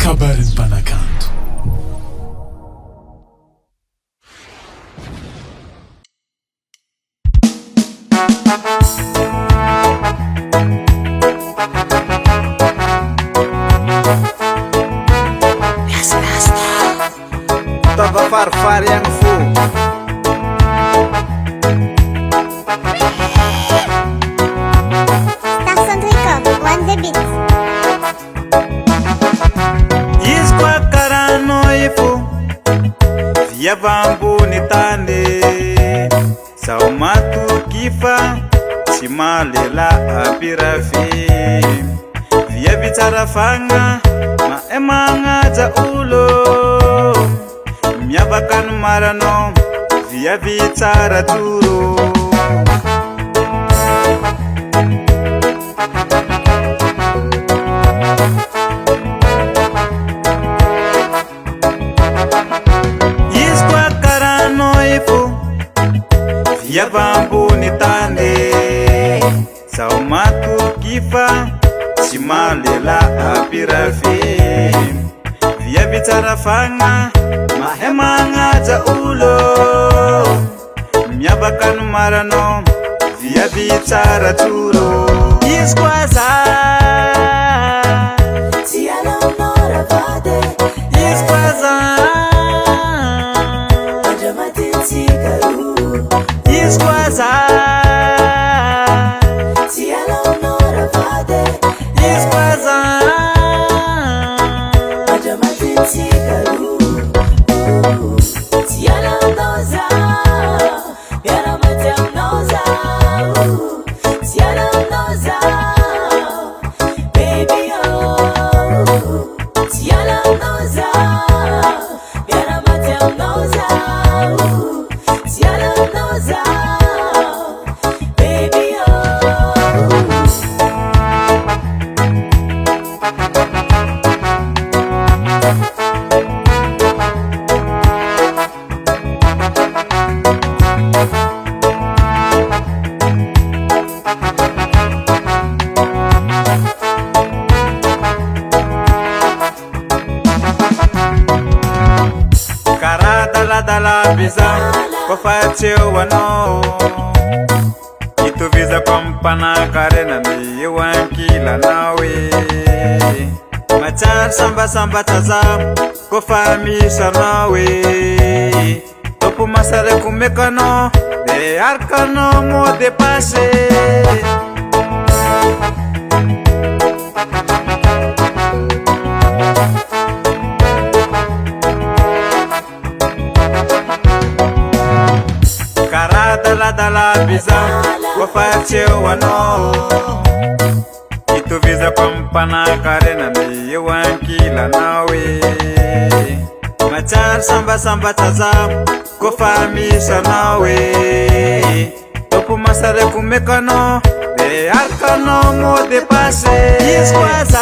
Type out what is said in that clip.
kabarin'ny mpanakanto. Tava farfar yang fu Station Tricom, one the beat. Isqua carano ifu Via bambuni tane Sao matu kifa Simalela apirafi Via bicara fanga Ma emanga ja ulo Miabakan marano Via bicara turo Isqua carano ifu Via bambuni tane Sao matu kifa Simalela apirafi Via bicara fanga Mahemanga ja ulo Miabakan marano Via bicara turo Isqua za Tiana unora vade Isqua za Ajamatinsi karu Isqua za Tiana unora vade Isqua za Ajamatinsi karu Tiana unoza Yana mate unoza Tiana unoza Baby oh Tiana unoza Yana mate unoza Tiana unoza Baby oh Kara dala biza Kwa fatio wano Itu visa kwa mpana karena ni wankila nawe Machar samba tazam Kwa famisha nawe Topu masare kumekano De arkano mo de pase Kara dala biza Kwa fatio wano Itu visa kwa mpana karena ni wankila nawe Machar samba tazam Kwa famisha nawe Topu masare kumekano De arkano mo de pase Isqua za